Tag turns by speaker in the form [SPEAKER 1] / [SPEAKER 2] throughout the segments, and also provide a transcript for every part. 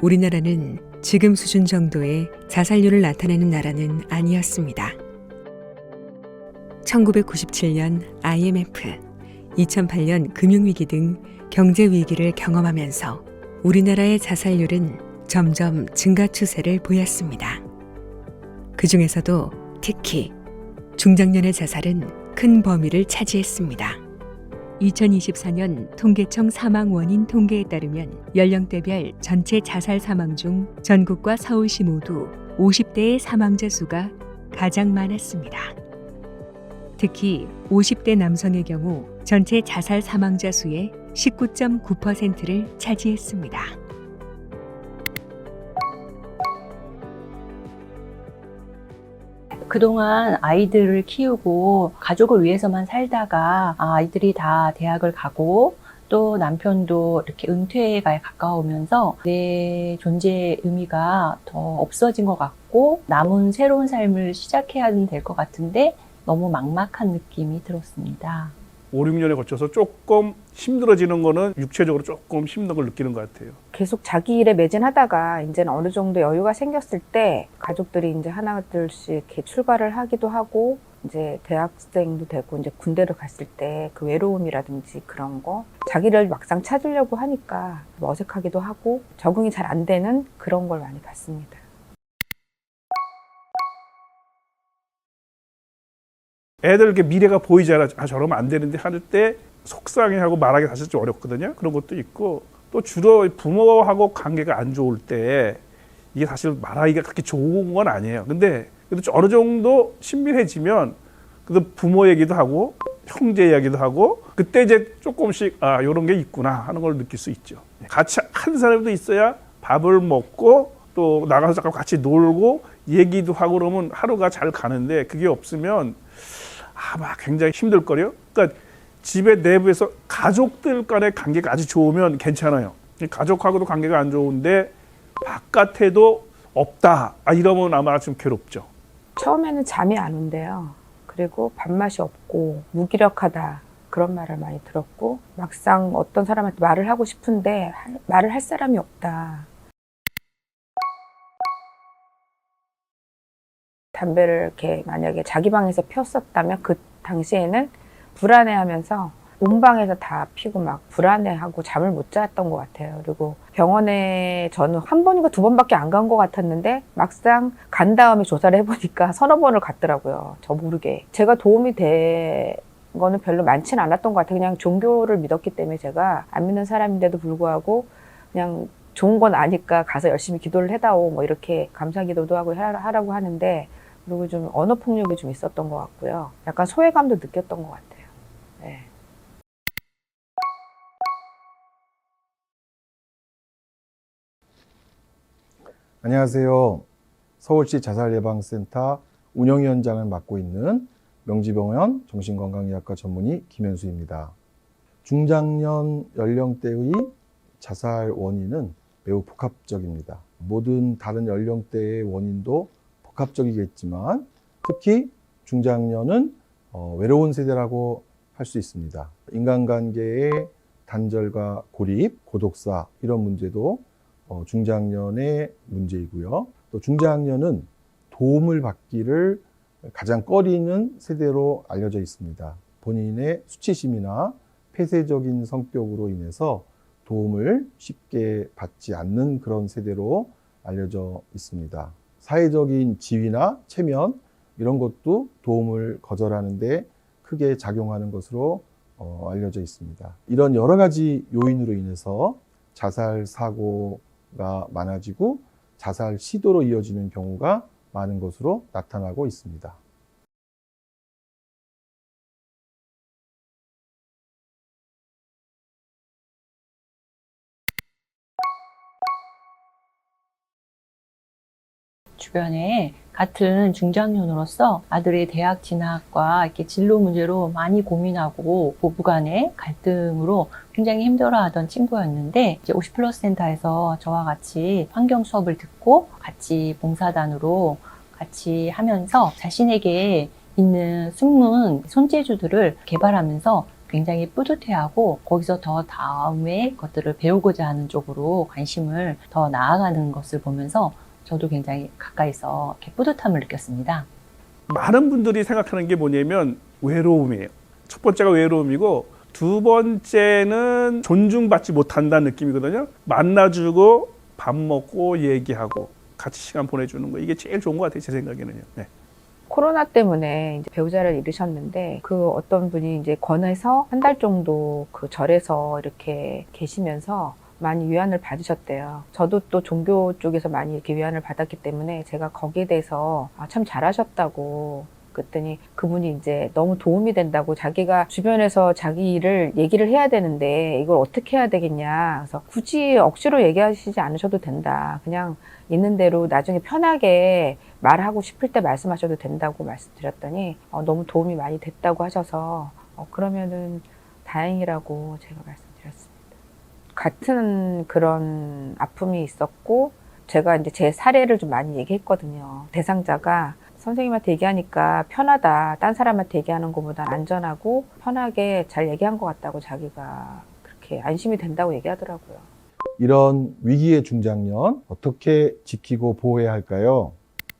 [SPEAKER 1] 우리나라는 지금 수준 정도의 자살률을 나타내는 나라는 아니었습니다. 1997년 IMF, 2008년 금융위기 등 경제위기를 경험하면서 우리나라의 자살률은 점점 증가 추세를 보였습니다. 그 중에서도 특히 중장년의 자살은 큰 범위를 차지했습니다. 2024년 통계청 사망 원인 통계에 따르면 연령대별 전체 자살 사망 중 전국과 서울시 모두 50대의 사망자 수가 가장 많았습니다. 특히 50대 남성의 경우 전체 자살 사망자 수의 19.9%를 차지했습니다.
[SPEAKER 2] 그동안 아이들을 키우고 가족을 위해서만 살다가 아이들이 다 대학을 가고 또 남편도 이렇게 은퇴에 가까우면서 내 존재의 의미가 더 없어진 것 같고 남은 새로운 삶을 시작해야 될 것 같은데 너무 막막한 느낌이 들었습니다.
[SPEAKER 3] 5, 6년에 거쳐서 조금 힘들어지는 거는 육체적으로 조금 힘든 걸 느끼는 것 같아요.
[SPEAKER 4] 계속 자기 일에 매진하다가 이제는 어느 정도 여유가 생겼을 때 가족들이 이제 하나둘씩 이렇게 출가를 하기도 하고 이제 대학생도 되고 이제 군대를 갔을 때 그 외로움이라든지 그런 거 자기를 막상 찾으려고 하니까 어색하기도 하고 적응이 잘 안 되는 그런 걸 많이 봤습니다.
[SPEAKER 3] 애들 이렇게 미래가 보이잖아. 저러면 안 되는데 할 때 속상해하고 말하기 사실 좀 어렵거든요. 그런 것도 있고 또 주로 부모하고 관계가 안 좋을 때 이게 사실 말하기가 그렇게 좋은 건 아니에요. 근데 그래도 어느 정도 친밀해지면 그래도 부모 얘기도 하고 형제 이야기도 하고 그때 이제 조금씩 이런 게 있구나 하는 걸 느낄 수 있죠. 같이 한 사람도 있어야 밥을 먹고 또 나가서 잠깐 같이 놀고 얘기도 하고 그러면 하루가 잘 가는데 그게 없으면 막 굉장히 힘들 거요. 그러니까 집의 내부에서 가족들 간의 관계가 아주 좋으면 괜찮아요. 가족하고도 관계가 안 좋은데 바깥에도 없다. 이러면 아마 좀 괴롭죠.
[SPEAKER 4] 처음에는 잠이 안 온대요. 그리고 밥맛이 없고 무기력하다. 그런 말을 많이 들었고 막상 어떤 사람한테 말을 하고 싶은데 말을 할 사람이 없다. 담배를 이렇게 만약에 자기 방에서 피웠었다면 그 당시에는 불안해하면서 온 방에서 다 피고 막 불안해하고 잠을 못 잤던 것 같아요. 그리고 병원에 저는 한 번인가 두 번밖에 안 간 것 같았는데 막상 간 다음에 조사를 해보니까 서너 번을 갔더라고요. 저 모르게. 제가 도움이 된 거는 별로 많지는 않았던 것 같아요. 그냥 종교를 믿었기 때문에 제가 안 믿는 사람인데도 불구하고 그냥 좋은 건 아니까 가서 열심히 기도를 해다오 뭐 이렇게 감사기도도 하고 하라고 하는데 그리고 좀 언어 폭력이 좀 있었던 것 같고요. 약간 소외감도 느꼈던 것 같아요. 네.
[SPEAKER 5] 안녕하세요. 서울시 자살예방센터 운영위원장을 맡고 있는 명지병원 정신건강의학과 전문의 김현수입니다. 중장년 연령대의 자살 원인은 매우 복합적입니다. 모든 다른 연령대의 원인도 복합적이겠지만 특히 중장년은 외로운 세대라고 할 수 있습니다. 인간관계의 단절과 고립, 고독사 이런 문제도 중장년의 문제이고요. 또 중장년은 도움을 받기를 가장 꺼리는 세대로 알려져 있습니다. 본인의 수치심이나 폐쇄적인 성격으로 인해서 도움을 쉽게 받지 않는 그런 세대로 알려져 있습니다. 사회적인 지위나 체면 이런 것도 도움을 거절하는 데 크게 작용하는 것으로 알려져 있습니다. 이런 여러 가지 요인으로 인해서 자살 사고가 많아지고 자살 시도로 이어지는 경우가 많은 것으로 나타나고 있습니다.
[SPEAKER 2] 주변에 같은 중장년으로서 아들의 대학 진학과 이렇게 진로 문제로 많이 고민하고 부부간의 갈등으로 굉장히 힘들어하던 친구였는데 이제 50플러스 센터에서 저와 같이 환경 수업을 듣고 같이 봉사단으로 같이 하면서 자신에게 있는 숨은 손재주들을 개발하면서 굉장히 뿌듯해하고 거기서 더 다음에 것들을 배우고자 하는 쪽으로 관심을 더 나아가는 것을 보면서 저도 굉장히 가까이서 이렇게 뿌듯함을 느꼈습니다.
[SPEAKER 3] 많은 분들이 생각하는 게 뭐냐면 외로움이에요. 첫 번째가 외로움이고 두 번째는 존중받지 못한다는 느낌이거든요. 만나주고 밥 먹고 얘기하고 같이 시간 보내주는 거 이게 제일 좋은 것 같아요. 제 생각에는요. 네.
[SPEAKER 4] 코로나 때문에 이제 배우자를 잃으셨는데 그 어떤 분이 이제 권해서 한 달 정도 그 절에서 이렇게 계시면서 많이 위안을 받으셨대요. 저도 또 종교 쪽에서 많이 이렇게 위안을 받았기 때문에 제가 거기에 대해서 참 잘하셨다고 그랬더니 그분이 이제 너무 도움이 된다고 자기가 주변에서 자기 일을 얘기를 해야 되는데 이걸 어떻게 해야 되겠냐. 그래서 굳이 억지로 얘기하시지 않으셔도 된다. 그냥 있는 대로 나중에 편하게 말하고 싶을 때 말씀하셔도 된다고 말씀드렸더니 너무 도움이 많이 됐다고 하셔서 그러면은 다행이라고 제가 말씀드렸습니다. 같은 그런 아픔이 있었고 제가 이제 제 사례를 좀 많이 얘기했거든요. 대상자가 선생님한테 얘기하니까 편하다. 딴 사람한테 얘기하는 것보다 안전하고 편하게 잘 얘기한 것 같다고 자기가 그렇게 안심이 된다고 얘기하더라고요.
[SPEAKER 5] 이런 위기의 중장년 어떻게 지키고 보호해야 할까요?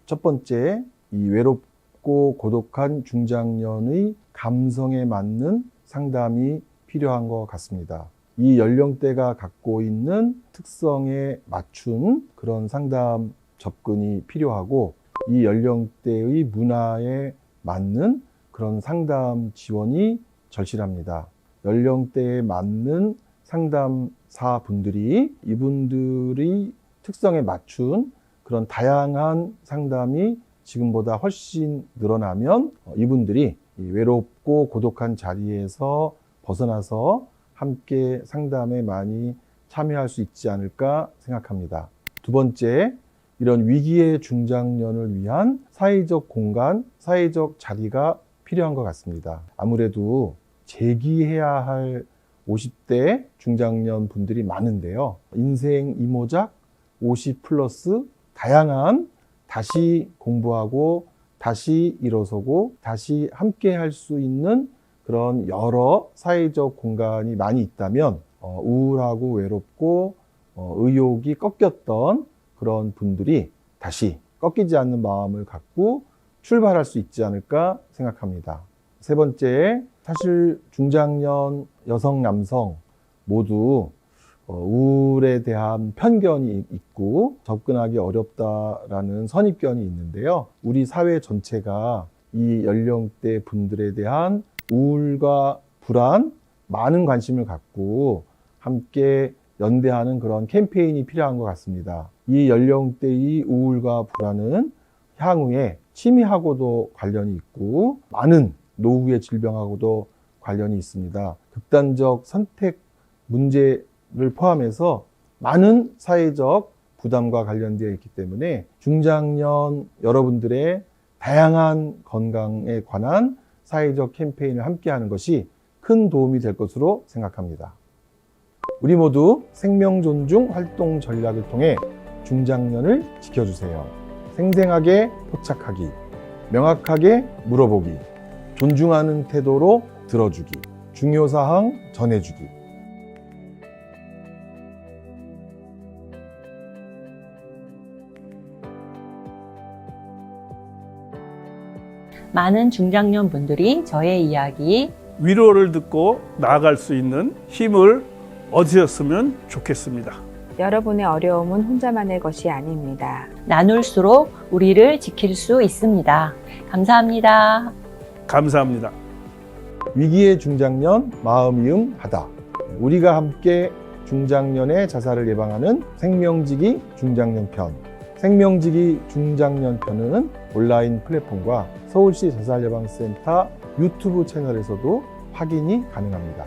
[SPEAKER 5] 첫 번째, 이 외롭고 고독한 중장년의 감성에 맞는 상담이 필요한 것 같습니다. 이 연령대가 갖고 있는 특성에 맞춘 그런 상담 접근이 필요하고 이 연령대의 문화에 맞는 그런 상담 지원이 절실합니다. 연령대에 맞는 상담사 분들이 이분들의 특성에 맞춘 그런 다양한 상담이 지금보다 훨씬 늘어나면 이분들이 이 외롭고 고독한 자리에서 벗어나서 함께 상담에 많이 참여할 수 있지 않을까 생각합니다. 두 번째, 이런 위기의 중장년을 위한 사회적 공간, 사회적 자리가 필요한 것 같습니다. 아무래도 재기해야 할 50대 중장년 분들이 많은데요. 인생 이모작, 50 플러스 다양한 다시 공부하고 다시 일어서고 다시 함께 할 수 있는 그런 여러 사회적 공간이 많이 있다면 우울하고 외롭고 의욕이 꺾였던 그런 분들이 다시 꺾이지 않는 마음을 갖고 출발할 수 있지 않을까 생각합니다. 세 번째, 사실 중장년 여성, 남성 모두 우울에 대한 편견이 있고 접근하기 어렵다라는 선입견이 있는데요. 우리 사회 전체가 이 연령대 분들에 대한 우울과 불안, 많은 관심을 갖고 함께 연대하는 그런 캠페인이 필요한 것 같습니다. 이 연령대의 우울과 불안은 향후에 치매하고도 관련이 있고 많은 노후의 질병하고도 관련이 있습니다. 극단적 선택 문제를 포함해서 많은 사회적 부담과 관련되어 있기 때문에 중장년 여러분들의 다양한 건강에 관한 사회적 캠페인을 함께하는 것이 큰 도움이 될 것으로 생각합니다. 우리 모두 생명 존중 활동 전략을 통해 중장년을 지켜주세요. 생생하게 포착하기, 명확하게 물어보기, 존중하는 태도로 들어주기, 중요사항 전해주기.
[SPEAKER 2] 많은 중장년 분들이 저의 이야기
[SPEAKER 3] 위로를 듣고 나아갈 수 있는 힘을 얻으셨으면 좋겠습니다.
[SPEAKER 4] 여러분의 어려움은 혼자만의 것이 아닙니다.
[SPEAKER 2] 나눌수록 우리를 지킬 수 있습니다. 감사합니다.
[SPEAKER 3] 감사합니다.
[SPEAKER 5] 위기의 중장년 마음이음하다. 우리가 함께 중장년의 자살을 예방하는 생명지기 중장년 편. 생명지기 중장년 편은 온라인 플랫폼과 서울시 자살예방센터 유튜브 채널에서도 확인이 가능합니다.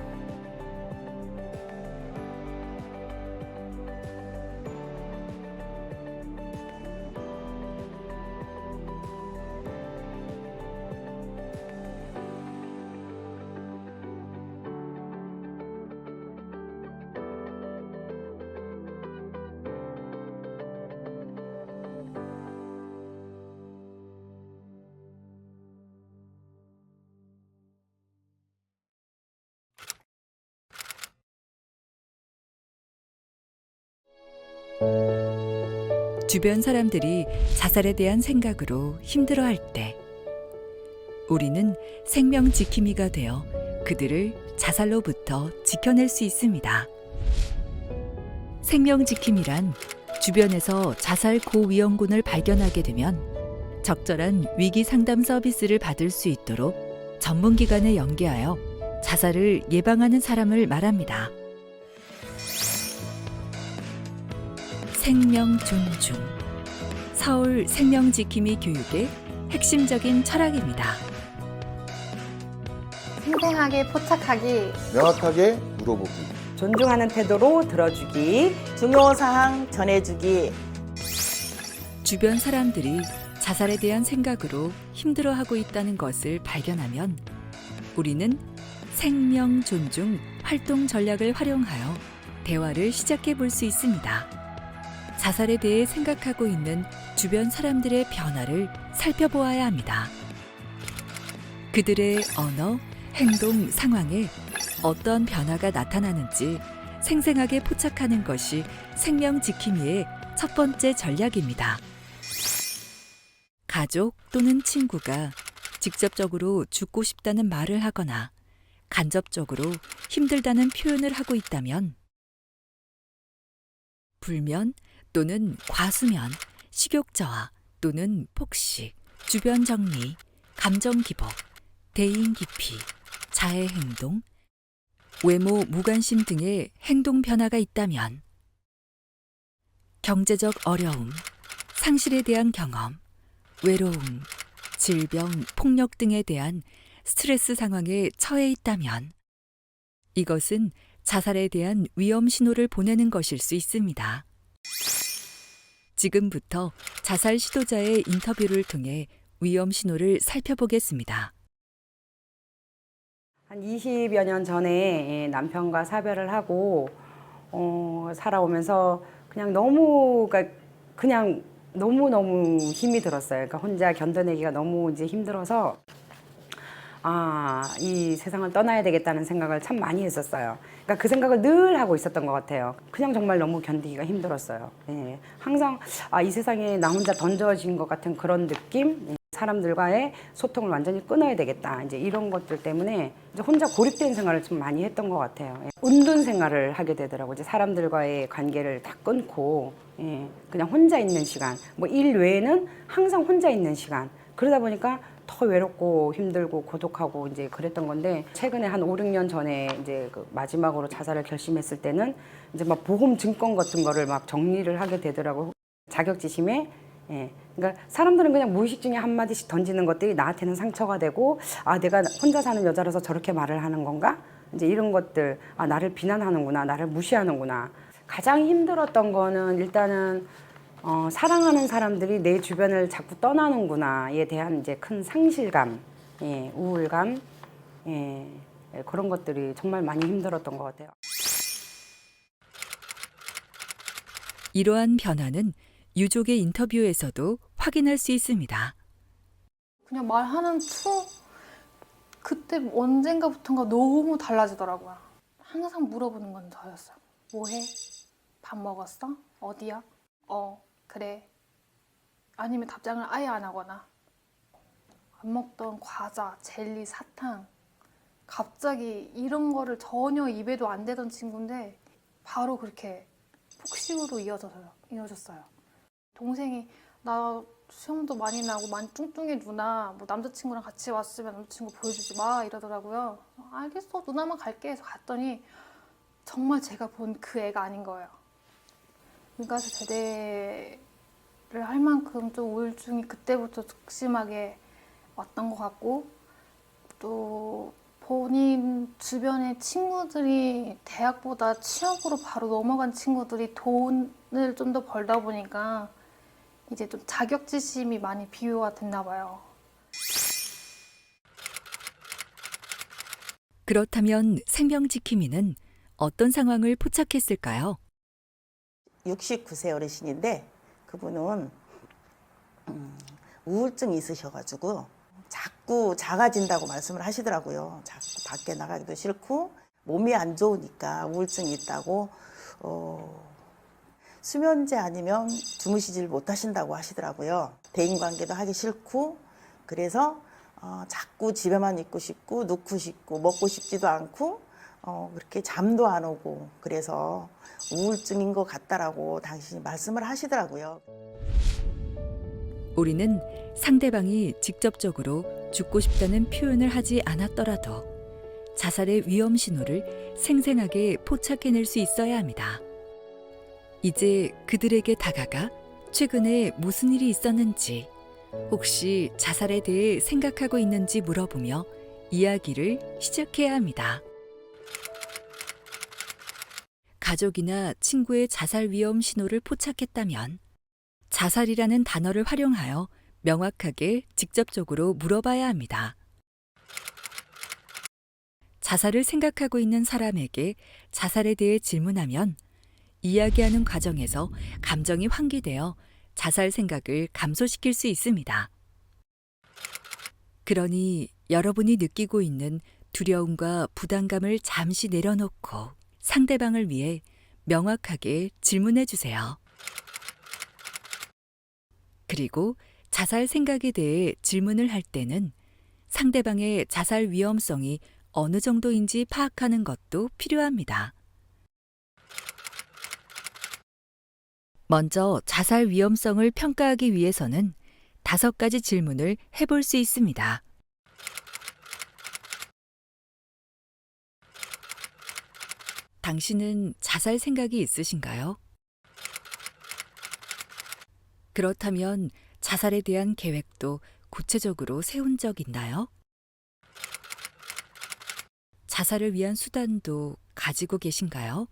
[SPEAKER 6] 주변 사람들이 자살에 대한 생각으로 힘들어할 때 우리는 생명 지킴이가 되어 그들을 자살로부터 지켜낼 수 있습니다. 생명 지킴이란 주변에서 자살 고위험군을 발견하게 되면 적절한 위기 상담 서비스를 받을 수 있도록 전문기관에 연계하여 자살을 예방하는 사람을 말합니다. 생명 존중. 서울 생명지킴이 교육의 핵심적인 철학입니다.
[SPEAKER 7] 생생하게 포착하기,
[SPEAKER 5] 명확하게 물어보기.
[SPEAKER 8] 존중하는 태도로 들어주기, 중요사항 전해주기.
[SPEAKER 6] 주변 사람들이 자살에 대한 생각으로 힘들어하고 있다는 것을 발견하면 우리는 생명 존중 활동 전략을 활용하여 대화를 시작해 볼 수 있습니다. 자살에 대해 생각하고 있는 주변 사람들의 변화를 살펴보아야 합니다. 그들의 언어, 행동, 상황에 어떤 변화가 나타나는지 생생하게 포착하는 것이 생명 지킴이의 첫 번째 전략입니다. 가족 또는 친구가 직접적으로 죽고 싶다는 말을 하거나 간접적으로 힘들다는 표현을 하고 있다면 불면 또는 과수면, 식욕저하 또는 폭식, 주변 정리, 감정 기복, 대인 기피, 자해 행동, 외모 무관심 등의 행동 변화가 있다면 경제적 어려움, 상실에 대한 경험, 외로움, 질병, 폭력 등에 대한 스트레스 상황에 처해 있다면 이것은 자살에 대한 위험 신호를 보내는 것일 수 있습니다. 지금부터 자살 시도자의 인터뷰를 통해 위험 신호를 살펴보겠습니다.
[SPEAKER 9] 한 20여 년 전에 남편과 사별을 하고 살아오면서 그냥 너무너무 힘이 들었어요. 그러니까 혼자 견뎌내기가 너무 이제 힘들어서 이 세상을 떠나야 되겠다는 생각을 참 많이 했었어요. 그러니까 그 생각을 늘 하고 있었던 것 같아요. 그냥 정말 너무 견디기가 힘들었어요. 예. 항상 이 세상에 나 혼자 던져진 것 같은 그런 느낌, 사람들과의 소통을 완전히 끊어야 되겠다. 이제 이런 것들 때문에 이제 혼자 고립된 생활을 좀 많이 했던 것 같아요. 예. 은둔 생활을 하게 되더라고요. 이제 사람들과의 관계를 다 끊고 그냥 혼자 있는 시간, 뭐 일 외에는 항상 혼자 있는 시간. 그러다 보니까 더 외롭고 힘들고 고독하고 이제 그랬던 건데 최근에 한 5, 6년 전에 이제 그 마지막으로 자살을 결심했을 때는 이제 막 보험 증권 같은 거를 막 정리를 하게 되더라고요. 자격지심에 그러니까 사람들은 그냥 무의식 중에 한마디씩 던지는 것들이 나한테는 상처가 되고 내가 혼자 사는 여자라서 저렇게 말을 하는 건가? 이제 이런 것들 나를 비난하는구나, 나를 무시하는구나. 가장 힘들었던 거는 일단은 사랑하는 사람들이 내 주변을 자꾸 떠나는구나에 대한 이제 큰 상실감, 우울감, 그런 것들이 정말 많이 힘들었던 것 같아요.
[SPEAKER 6] 이러한 변화는 유족의 인터뷰에서도 확인할 수 있습니다.
[SPEAKER 7] 그냥 말하는 그때 언젠가부터가 너무 달라지더라고요. 항상 물어보는 건 저였어요. 뭐해? 밥 먹었어? 어디야? 그래. 아니면 답장을 아예 안 하거나 안 먹던 과자, 젤리, 사탕 갑자기 이런 거를 전혀 입에도 안 대던 친구인데 바로 그렇게 폭식으로 이어졌어요. 동생이 나 수염도 많이 나고 많이 뚱뚱해 누나, 뭐 남자친구랑 같이 왔으면 남자친구 보여주지 마 이러더라고요. 알겠어, 누나만 갈게 해서 갔더니 정말 제가 본 그 애가 아닌 거예요. 육아서 제대를 할 만큼 좀 우울증이 그때부터 극심하게 왔던 것 같고, 또 본인 주변의 친구들이 대학보다 취업으로 바로 넘어간 친구들이 돈을 좀 더 벌다 보니까 이제 좀 자격지심이 많이 비유가 됐나 봐요.
[SPEAKER 6] 그렇다면 생명지킴이는 어떤 상황을 포착했을까요?
[SPEAKER 8] 69세 어르신인데 그분은 우울증이 있으셔가지고 자꾸 작아진다고 말씀을 하시더라고요. 자꾸 밖에 나가기도 싫고 몸이 안 좋으니까 우울증이 있다고 수면제 아니면 주무시질 못하신다고 하시더라고요. 대인관계도 하기 싫고 그래서 자꾸 집에만 있고 싶고 눕고 싶고 먹고 싶지도 않고 그렇게 잠도 안 오고 그래서 우울증인 것 같다라고 당신이 말씀을 하시더라고요.
[SPEAKER 6] 우리는 상대방이 직접적으로 죽고 싶다는 표현을 하지 않았더라도 자살의 위험 신호를 생생하게 포착해낼 수 있어야 합니다. 이제 그들에게 다가가 최근에 무슨 일이 있었는지, 혹시 자살에 대해 생각하고 있는지 물어보며 이야기를 시작해야 합니다. 가족이나 친구의 자살 위험 신호를 포착했다면 자살이라는 단어를 활용하여 명확하게 직접적으로 물어봐야 합니다. 자살을 생각하고 있는 사람에게 자살에 대해 질문하면 이야기하는 과정에서 감정이 환기되어 자살 생각을 감소시킬 수 있습니다. 그러니 여러분이 느끼고 있는 두려움과 부담감을 잠시 내려놓고 상대방을 위해 명확하게 질문해 주세요. 그리고 자살 생각에 대해 질문을 할 때는 상대방의 자살 위험성이 어느 정도인지 파악하는 것도 필요합니다. 먼저 자살 위험성을 평가하기 위해서는 5가지 질문을 해볼 수 있습니다. 당신은 자살 생각이 있으신가요? 그렇다면 자살에 대한 계획도 구체적으로 세운 적 있나요? 자살을 위한 수단도 가지고 계신가요?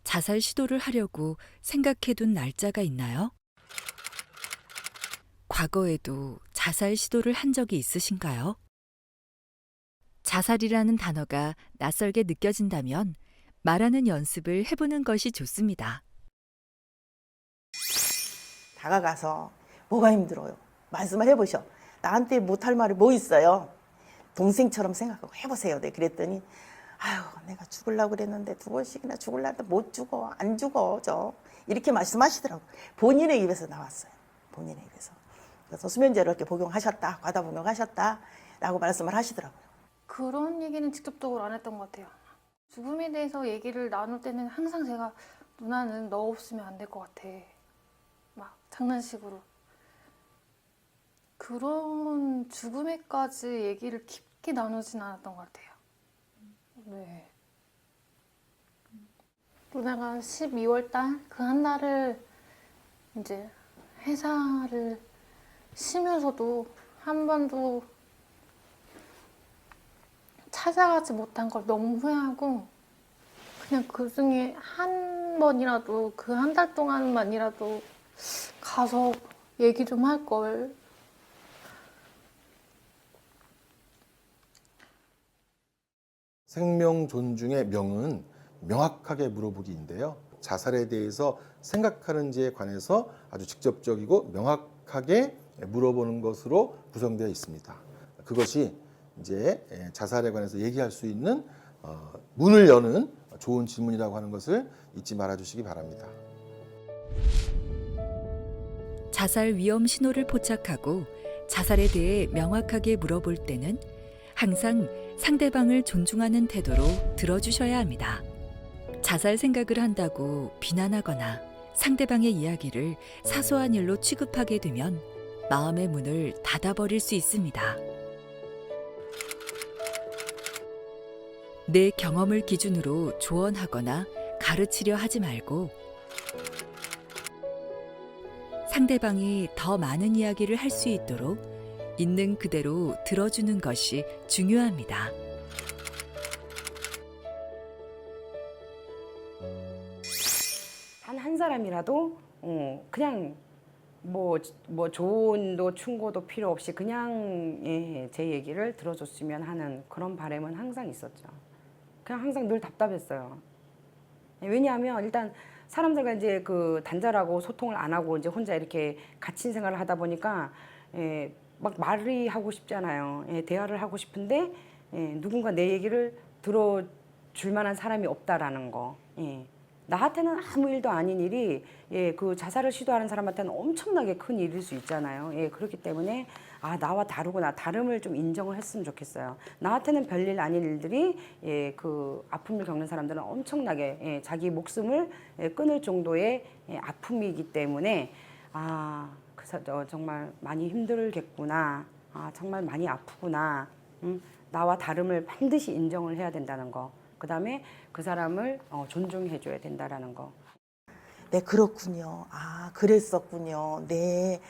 [SPEAKER 6] 자살 시도를 하려고 생각해둔 날짜가 있나요? 과거에도 자살 시도를 한 적이 있으신가요? 자살이라는 단어가 낯설게 느껴진다면 말하는 연습을 해보는 것이 좋습니다.
[SPEAKER 8] 다가가서 뭐가 힘들어요? 말씀을 해보셔. 나한테 못할 말이 뭐 있어요? 동생처럼 생각하고 해보세요. 네, 그랬더니 아유 내가 죽으려고 그랬는데 2번씩이나 죽으려고 했는데 못 죽어. 안 죽어. 이렇게 말씀하시더라고. 본인의 입에서 나왔어요. 본인의 입에서. 그래서 수면제를 이렇게 복용하셨다. 과다 복용하셨다. 라고 말씀을 하시더라고요.
[SPEAKER 7] 그런 얘기는 직접적으로 안 했던 것 같아요. 죽음에 대해서 얘기를 나눌 때는 항상 제가 누나는 너 없으면 안 될 것 같아. 막 장난식으로. 그런 죽음에까지 얘기를 깊게 나누진 않았던 것 같아요. 네. 누나가 12월 달 그 한 달을 이제 회사를 쉬면서도 한 번도 찾아가지 못한 걸 너무 후회하고 그냥 그 중에 한 번이라도 그 한 달 동안만이라도 가서 얘기 좀 할 걸.
[SPEAKER 5] 생명 존중의 명은 명확하게 물어보기인데요. 자살에 대해서 생각하는지에 관해서 아주 직접적이고 명확하게 물어보는 것으로 구성되어 있습니다. 그것이 이제 자살에 관해서 얘기할 수 있는 문을 여는 좋은 질문이라고 하는 것을 잊지 말아 주시기 바랍니다.
[SPEAKER 6] 자살 위험 신호를 포착하고 자살에 대해 명확하게 물어볼 때는 항상 상대방을 존중하는 태도로 들어주셔야 합니다. 자살 생각을 한다고 비난하거나 상대방의 이야기를 사소한 일로 취급하게 되면 마음의 문을 닫아버릴 수 있습니다. 내 경험을 기준으로 조언하거나 가르치려 하지 말고 상대방이 더 많은 이야기를 할 수 있도록 있는 그대로 들어주는 것이 중요합니다.
[SPEAKER 9] 단 한 사람이라도 그냥 뭐 조언도 충고도 필요 없이 그냥 제 얘기를 들어줬으면 하는 그런 바람은 항상 있었죠. 그냥 항상 늘 답답했어요. 왜냐하면 일단 사람들과 이제 그 단절하고 소통을 안 하고 이제 혼자 이렇게 갇힌 생활을 하다 보니까 막 말이 하고 싶잖아요. 대화를 하고 싶은데 누군가 내 얘기를 들어줄 만한 사람이 없다라는 거. 나한테는 아무 일도 아닌 일이 그 자살을 시도하는 사람한테는 엄청나게 큰 일일 수 있잖아요. 그렇기 때문에 나와 다르구나, 다름을 좀 인정을 했으면 좋겠어요. 나한테는 별일 아닌 일들이 그 아픔을 겪는 사람들은 엄청나게 자기 목숨을 끊을 정도의 아픔이기 때문에 정말 많이 힘들겠구나, 정말 많이 아프구나, 나와 다름을 반드시 인정을 해야 된다는 거. 그 다음에 그 사람을 존중해줘야 된다라는 거.
[SPEAKER 8] 네, 그렇군요. 그랬었군요. 네.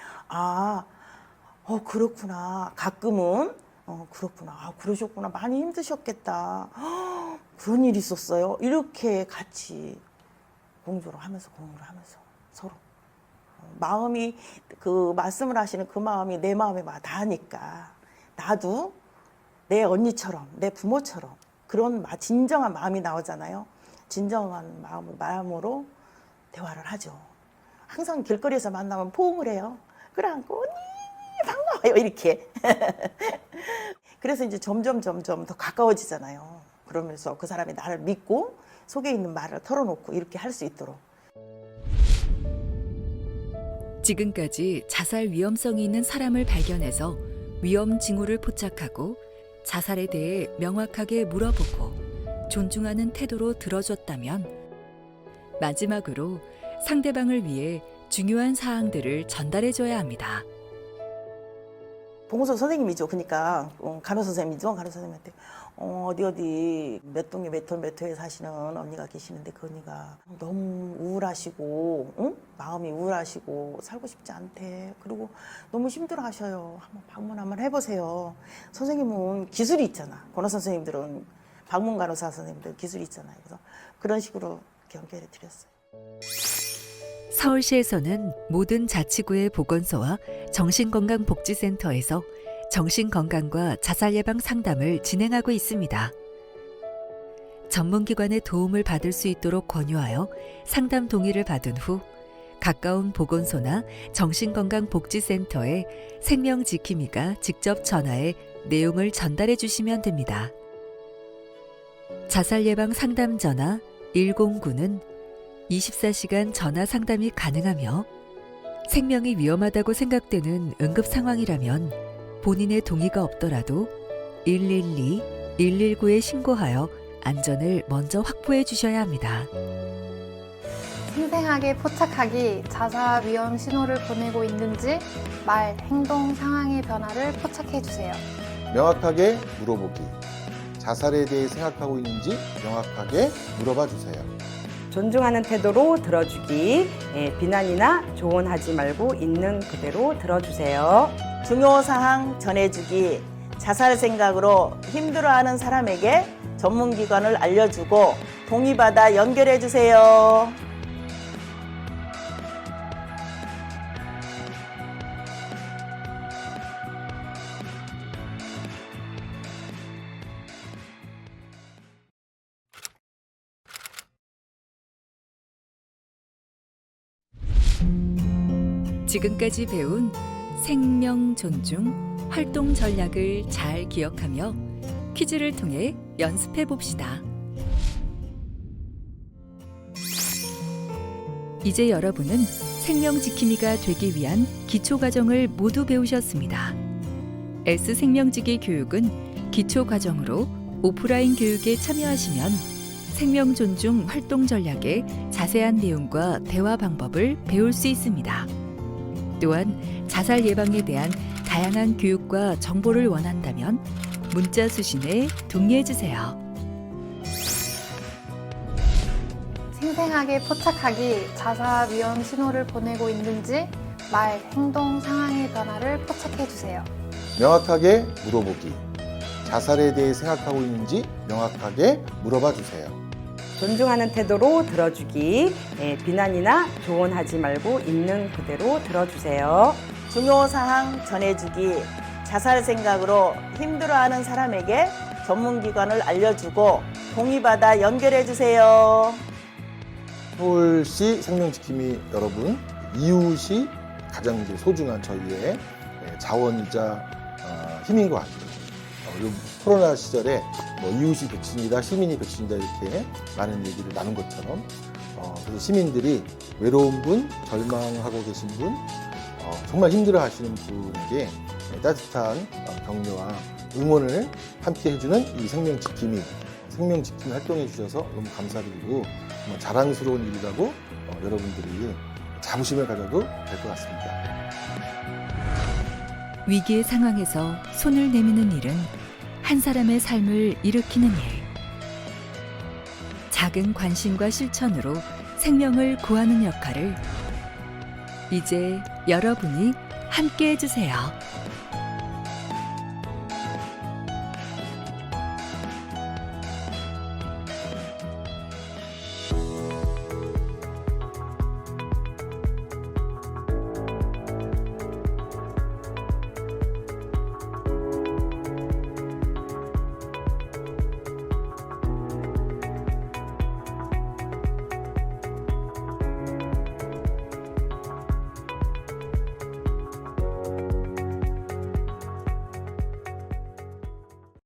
[SPEAKER 8] 그렇구나. 가끔은, 그렇구나. 그러셨구나. 많이 힘드셨겠다. 그런 일이 있었어요. 이렇게 같이 공유를 하면서 서로. 마음이, 그 말씀을 하시는 그 마음이 내 마음에 닿으니까 나도 내 언니처럼, 내 부모처럼 그런 진정한 마음이 나오잖아요. 진정한 마음으로 대화를 하죠. 항상 길거리에서 만나면 포옹을 해요. 끌어안고 언니 반가워요 이렇게. 그래서 이제 점점 더 가까워지잖아요. 그러면서 그 사람이 나를 믿고 속에 있는 말을 털어놓고 이렇게 할 수 있도록.
[SPEAKER 6] 지금까지 자살 위험성이 있는 사람을 발견해서 위험 징후를 포착하고 자살에 대해 명확하게 물어보고 존중하는 태도로 들어줬다면 마지막으로 상대방을 위해 중요한 사항들을 전달해줘야 합니다.
[SPEAKER 8] 보건소 선생님이죠. 그러니까 간호 선생님이죠. 간호 선생님한테 어디 몇 동에 몇 호에 사시는 언니가 계시는데 그 언니가 너무 우울하시고 마음이 우울하시고 살고 싶지 않대. 그리고 너무 힘들어하셔요. 한번 방문 한번 해보세요. 선생님은 기술이 있잖아. 간호 선생님들은 방문 간호사 선생님들 기술이 있잖아요. 그래서 그런 식으로 연결해 드렸어요.
[SPEAKER 6] 서울시에서는 모든 자치구의 보건소와 정신건강복지센터에서 정신건강과 자살 예방 상담을 진행하고 있습니다. 전문기관의 도움을 받을 수 있도록 권유하여 상담 동의를 받은 후 가까운 보건소나 정신건강복지센터에 생명지킴이가 직접 전화해 내용을 전달해 주시면 됩니다. 자살 예방 상담 전화 109는 24시간 전화 상담이 가능하며 생명이 위험하다고 생각되는 응급 상황이라면 본인의 동의가 없더라도 112, 119에 신고하여 안전을 먼저 확보해 주셔야 합니다.
[SPEAKER 7] 생생하게 포착하기, 자살 위험 신호를 보내고 있는지 말, 행동, 상황의 변화를 포착해 주세요.
[SPEAKER 5] 명확하게 물어보기. 자살에 대해 생각하고 있는지 명확하게 물어봐 주세요.
[SPEAKER 9] 존중하는 태도로 들어주기, 비난이나 조언하지 말고 있는 그대로 들어주세요.
[SPEAKER 8] 중요사항 전해주기. 자살 생각으로 힘들어하는 사람에게 전문기관을 알려주고 동의받아 연결해주세요.
[SPEAKER 6] 지금까지 배운 생명 존중 활동 전략을 잘 기억하며 퀴즈를 통해 연습해 봅시다. 이제 여러분은 생명 지킴이가 되기 위한 기초 과정을 모두 배우셨습니다. S 생명지기 교육은 기초 과정으로 오프라인 교육에 참여하시면 생명 존중 활동 전략의 자세한 내용과 대화 방법을 배울 수 있습니다. 또한 자살 예방에 대한 다양한 교육과 정보를 원한다면 문자 수신에 동의해 주세요.
[SPEAKER 7] 생생하게 포착하기, 자살 위험 신호를 보내고 있는지 말, 행동, 상황의 변화를 포착해 주세요.
[SPEAKER 5] 명확하게 물어보기. 자살에 대해 생각하고 있는지 명확하게 물어봐 주세요.
[SPEAKER 9] 존중하는 태도로 들어주기, 비난이나 조언하지 말고 있는 그대로 들어주세요.
[SPEAKER 8] 중요사항 전해주기. 자살 생각으로 힘들어하는 사람에게 전문기관을 알려주고 동의받아 연결해주세요.
[SPEAKER 5] 서울시 생명지킴이 여러분, 이웃이 가장 이제 소중한 저희의 자원이자 힘인 것 같아요. 그리고 코로나 시절에 이웃이 그 곁입니다, 시민이 그 곁입니다 이렇게 많은 얘기를 나눈 것처럼 그래서 시민들이 외로운 분, 절망하고 계신 분, 정말 힘들어하시는 분에게 따뜻한 격려와 응원을 함께 해주는 이 생명지킴이 활동해 주셔서 너무 감사드리고 정말 자랑스러운 일이라고 여러분들이 자부심을 가져도 될 것 같습니다.
[SPEAKER 6] 위기의 상황에서 손을 내미는 일은 한 사람의 삶을 일으키는 일. 작은 관심과 실천으로 생명을 구하는 역할을 이제 여러분이 함께 해주세요.